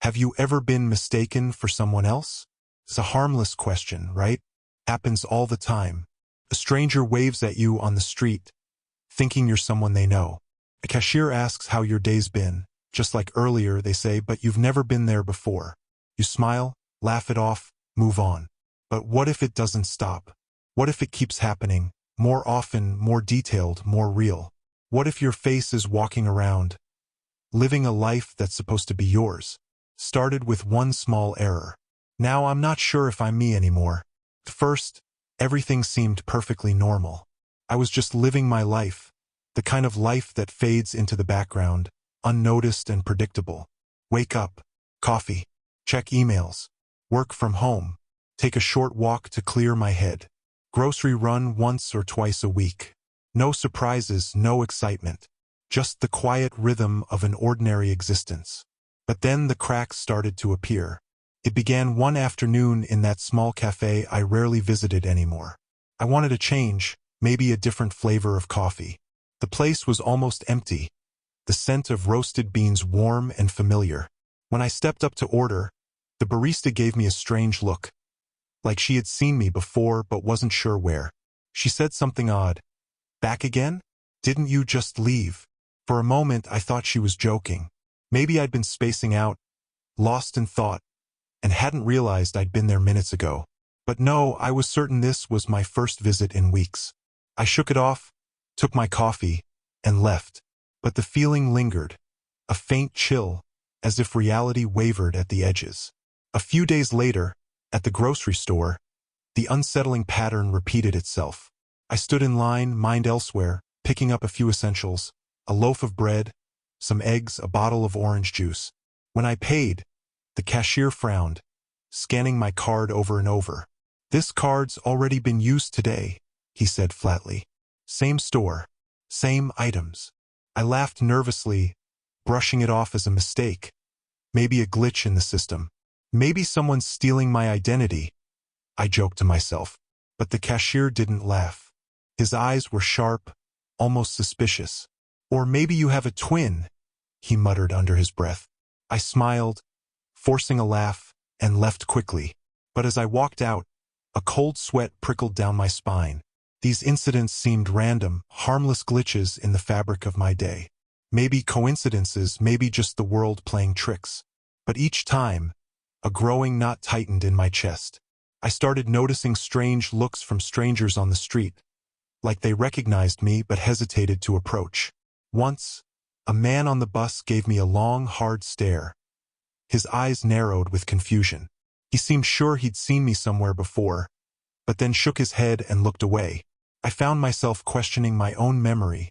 Have you ever been mistaken for someone else? It's a harmless question, right? Happens all the time. A stranger waves at you on the street, thinking you're someone they know. A cashier asks how your day's been. Just like earlier, they say, but you've never been there before. You smile, laugh it off, move on. But what if it doesn't stop? What if it keeps happening, more often, more detailed, more real? What if your face is walking around, living a life that's supposed to be yours? Started with one small error. Now I'm not sure if I'm me anymore. At first, everything seemed perfectly normal. I was just living my life, the kind of life that fades into the background, unnoticed and predictable. Wake up, coffee, check emails, work from home, take a short walk to clear my head, grocery run once or twice a week. No surprises, no excitement, just the quiet rhythm of an ordinary existence. But then the cracks started to appear. It began one afternoon in that small cafe I rarely visited anymore. I wanted a change, maybe a different flavor of coffee. The place was almost empty, the scent of roasted beans warm and familiar. When I stepped up to order, the barista gave me a strange look, like she had seen me before but wasn't sure where. She said something odd. Back again? Didn't you just leave? For a moment I thought she was joking. Maybe I'd been spacing out, lost in thought, and hadn't realized I'd been there minutes ago. But no, I was certain this was my first visit in weeks. I shook it off, took my coffee, and left. But the feeling lingered, a faint chill, as if reality wavered at the edges. A few days later, at the grocery store, the unsettling pattern repeated itself. I stood in line, mind elsewhere, picking up a few essentials, a loaf of bread, some eggs, a bottle of orange juice. When I paid, the cashier frowned, scanning my card over and over. This card's already been used today, he said flatly. Same store, same items. I laughed nervously, brushing it off as a mistake. Maybe a glitch in the system. Maybe someone's stealing my identity, I joked to myself. But the cashier didn't laugh. His eyes were sharp, almost suspicious. Or maybe you have a twin, he muttered under his breath. I smiled, forcing a laugh, and left quickly. But as I walked out, a cold sweat prickled down my spine. These incidents seemed random, harmless glitches in the fabric of my day. Maybe coincidences, maybe just the world playing tricks. But each time, a growing knot tightened in my chest. I started noticing strange looks from strangers on the street, like they recognized me but hesitated to approach. Once, a man on the bus gave me a long, hard stare. His eyes narrowed with confusion. He seemed sure he'd seen me somewhere before, but then shook his head and looked away. I found myself questioning my own memory,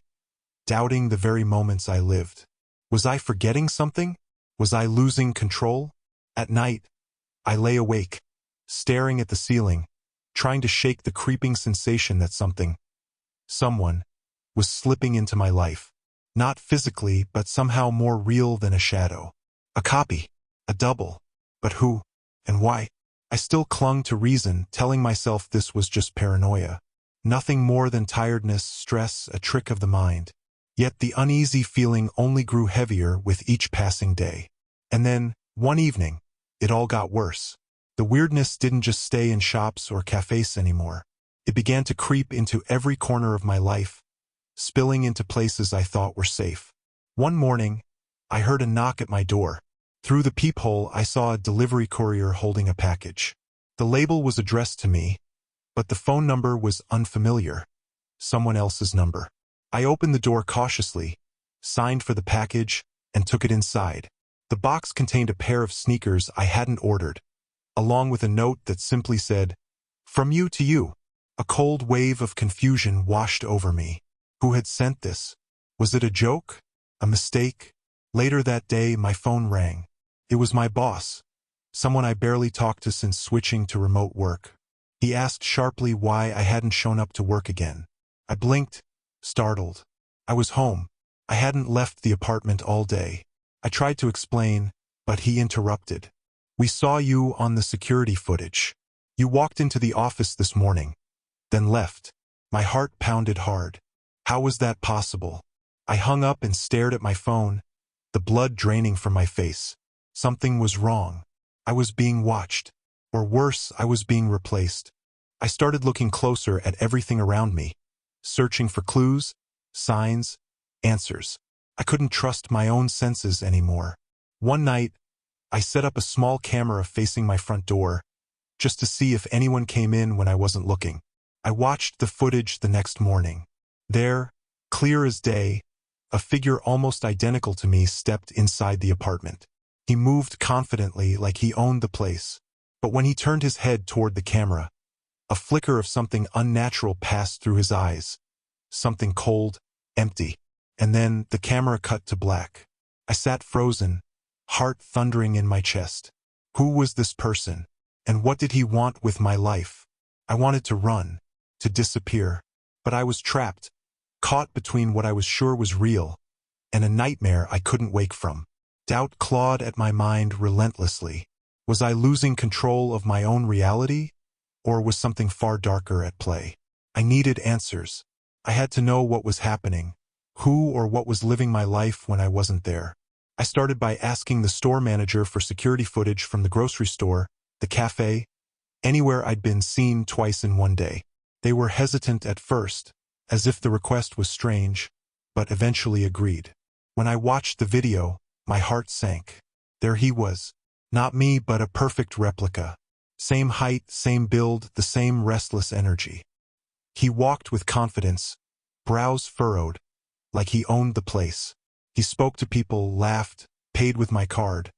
doubting the very moments I lived. Was I forgetting something? Was I losing control? At night, I lay awake, staring at the ceiling, trying to shake the creeping sensation that someone, was slipping into my life. Not physically, but somehow more real than a shadow. A copy, a double. But who, and why? I still clung to reason, telling myself this was just paranoia. Nothing more than tiredness, stress, a trick of the mind. Yet the uneasy feeling only grew heavier with each passing day. And then, one evening, it all got worse. The weirdness didn't just stay in shops or cafes anymore. It began to creep into every corner of my life, spilling into places I thought were safe. One morning, I heard a knock at my door. Through the peephole, I saw a delivery courier holding a package. The label was addressed to me, but the phone number was unfamiliar. Someone else's number. I opened the door cautiously, signed for the package, and took it inside. The box contained a pair of sneakers I hadn't ordered, along with a note that simply said, "From you to you." A cold wave of confusion washed over me. Who had sent this? Was it a joke? A mistake? Later that day, my phone rang. It was my boss, someone I barely talked to since switching to remote work. He asked sharply why I hadn't shown up to work again. I blinked, startled. I was home. I hadn't left the apartment all day. I tried to explain, but he interrupted. "We saw you on the security footage. You walked into the office this morning, then left." My heart pounded hard. How was that possible? I hung up and stared at my phone, the blood draining from my face. Something was wrong. I was being watched. Or worse, I was being replaced. I started looking closer at everything around me, searching for clues, signs, answers. I couldn't trust my own senses anymore. One night, I set up a small camera facing my front door, just to see if anyone came in when I wasn't looking. I watched the footage the next morning. There, clear as day, a figure almost identical to me stepped inside the apartment. He moved confidently like he owned the place. But when he turned his head toward the camera, a flicker of something unnatural passed through his eyes. Something cold, empty. And then the camera cut to black. I sat frozen, heart thundering in my chest. Who was this person? And what did he want with my life? I wanted to run, to disappear. But I was trapped, caught between what I was sure was real and a nightmare I couldn't wake from. Doubt clawed at my mind relentlessly. Was I losing control of my own reality? Or was something far darker at play? I needed answers. I had to know what was happening, who or what was living my life when I wasn't there. I started by asking the store manager for security footage from the grocery store, the cafe, anywhere I'd been seen twice in one day. They were hesitant at first, as if the request was strange, but eventually agreed. When I watched the video, my heart sank. There he was. Not me, but a perfect replica. Same height, same build, the same restless energy. He walked with confidence, brows furrowed, like he owned the place. He spoke to people, laughed, paid with my card.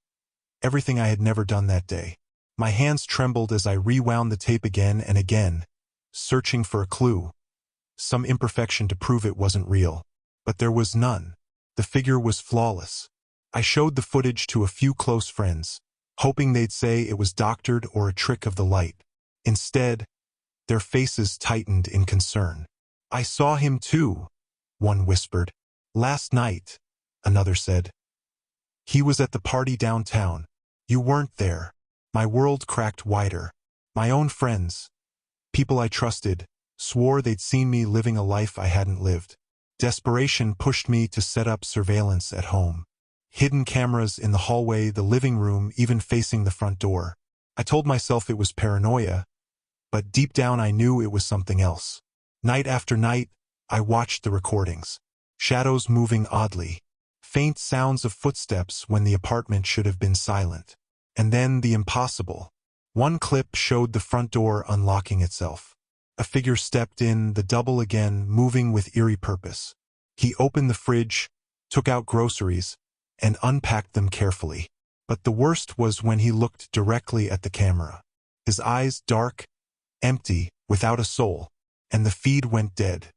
Everything I had never done that day. My hands trembled as I rewound the tape again and again, searching for a clue, some imperfection to prove it wasn't real. But there was none. The figure was flawless. I showed the footage to a few close friends, hoping they'd say it was doctored or a trick of the light. Instead, their faces tightened in concern. I saw him too, one whispered. Last night, another said. He was at the party downtown. You weren't there. My world cracked wider. My own friends, people I trusted, swore they'd seen me living a life I hadn't lived. Desperation pushed me to set up surveillance at home. Hidden cameras in the hallway, the living room, even facing the front door. I told myself it was paranoia, but deep down I knew it was something else. Night after night, I watched the recordings. Shadows moving oddly. Faint sounds of footsteps when the apartment should have been silent. And then the impossible. One clip showed the front door unlocking itself. A figure stepped in, the double again, moving with eerie purpose. He opened the fridge, took out groceries, and unpacked them carefully. But the worst was when he looked directly at the camera. His eyes dark, empty, without a soul, and the feed went dead.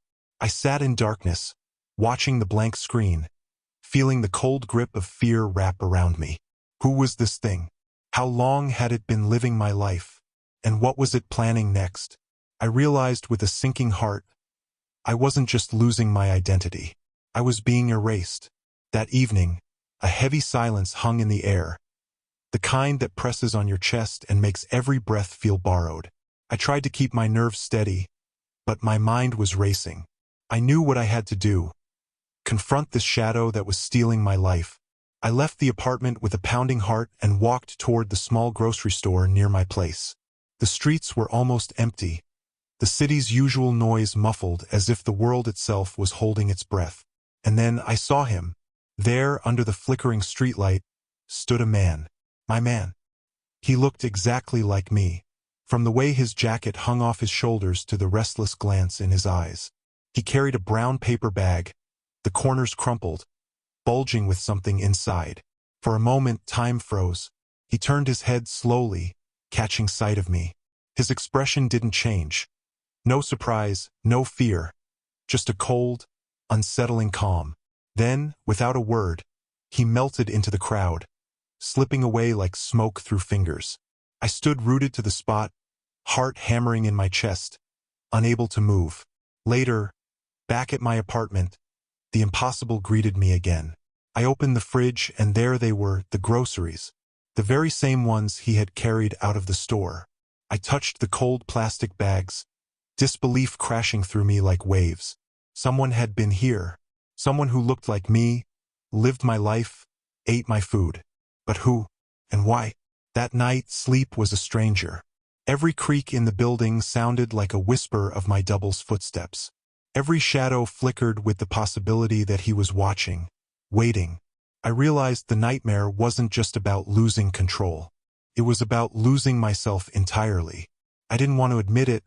I sat in darkness, watching the blank screen, feeling the cold grip of fear wrap around me. Who was this thing? How long had it been living my life? And what was it planning next? I realized with a sinking heart, I wasn't just losing my identity. I was being erased. That evening, a heavy silence hung in the air, the kind that presses on your chest and makes every breath feel borrowed. I tried to keep my nerves steady, but my mind was racing. I knew what I had to do. Confront this shadow that was stealing my life. I left the apartment with a pounding heart and walked toward the small grocery store near my place. The streets were almost empty, the city's usual noise muffled as if the world itself was holding its breath. And then I saw him. There, under the flickering streetlight, stood a man. My man. He looked exactly like me, from the way his jacket hung off his shoulders to the restless glance in his eyes. He carried a brown paper bag, the corners crumpled, bulging with something inside. For a moment, time froze. He turned his head slowly, catching sight of me. His expression didn't change. No surprise, no fear, just a cold, unsettling calm. Then, without a word, he melted into the crowd, slipping away like smoke through fingers. I stood rooted to the spot, heart hammering in my chest, unable to move. Later, back at my apartment, the impossible greeted me again. I opened the fridge and there they were, the groceries, the very same ones he had carried out of the store. I touched the cold plastic bags, disbelief crashing through me like waves. Someone had been here. Someone who looked like me, lived my life, ate my food. But who? And why? That night, sleep was a stranger. Every creak in the building sounded like a whisper of my double's footsteps. Every shadow flickered with the possibility that he was watching, waiting. I realized the nightmare wasn't just about losing control. It was about losing myself entirely. I didn't want to admit it,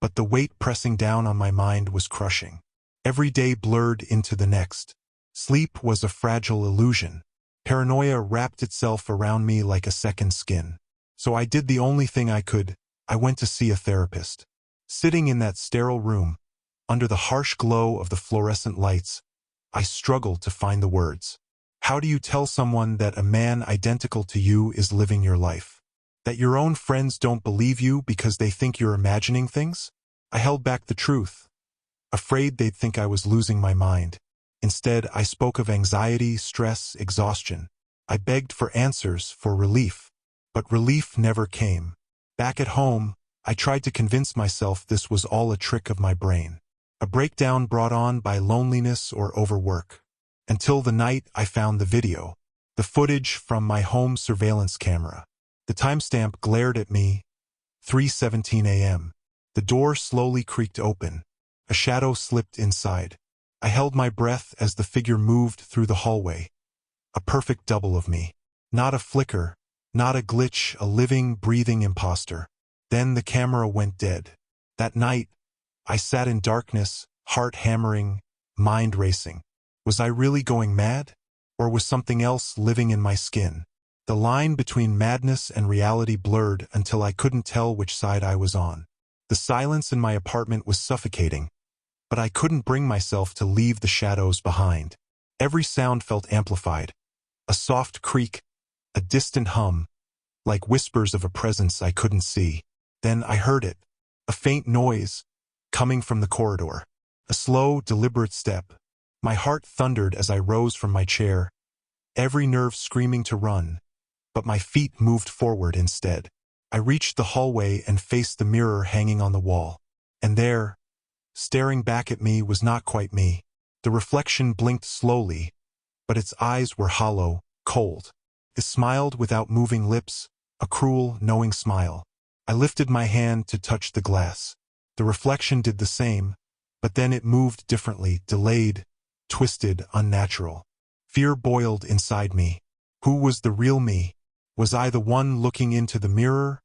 but the weight pressing down on my mind was crushing. Every day blurred into the next. Sleep was a fragile illusion. Paranoia wrapped itself around me like a second skin. So I did the only thing I could. I went to see a therapist. Sitting in that sterile room, under the harsh glow of the fluorescent lights, I struggled to find the words. How do you tell someone that a man identical to you is living your life? That your own friends don't believe you because they think you're imagining things? I held back the truth, afraid they'd think I was losing my mind. Instead, I spoke of anxiety, stress, exhaustion. I begged for answers, for relief. But relief never came. Back at home, I tried to convince myself this was all a trick of my brain. A breakdown brought on by loneliness or overwork. Until the night I found the video. The footage from my home surveillance camera. The timestamp glared at me, 3:17 a.m. The door slowly creaked open. A shadow slipped inside. I held my breath as the figure moved through the hallway. A perfect double of me. Not a flicker, not a glitch, a living, breathing imposter. Then the camera went dead. That night, I sat in darkness, heart hammering, mind racing. Was I really going mad? Or was something else living in my skin? The line between madness and reality blurred until I couldn't tell which side I was on. The silence in my apartment was suffocating, but I couldn't bring myself to leave the shadows behind. Every sound felt amplified. A soft creak, a distant hum, like whispers of a presence I couldn't see. Then I heard it, a faint noise, coming from the corridor. A slow, deliberate step. My heart thundered as I rose from my chair, every nerve screaming to run, but my feet moved forward instead. I reached the hallway and faced the mirror hanging on the wall. And there, staring back at me, was not quite me. The reflection blinked slowly, but its eyes were hollow, cold. It smiled without moving lips, a cruel, knowing smile. I lifted my hand to touch the glass. The reflection did the same, but then it moved differently, delayed, twisted, unnatural. Fear boiled inside me. Who was the real me? Was I the one looking into the mirror,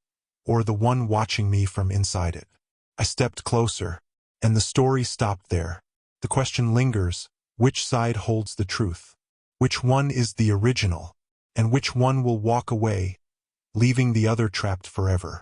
or the one watching me from inside it? I stepped closer, and the story stopped there. The question lingers: which side holds the truth? Which one is the original? And which one will walk away, leaving the other trapped forever?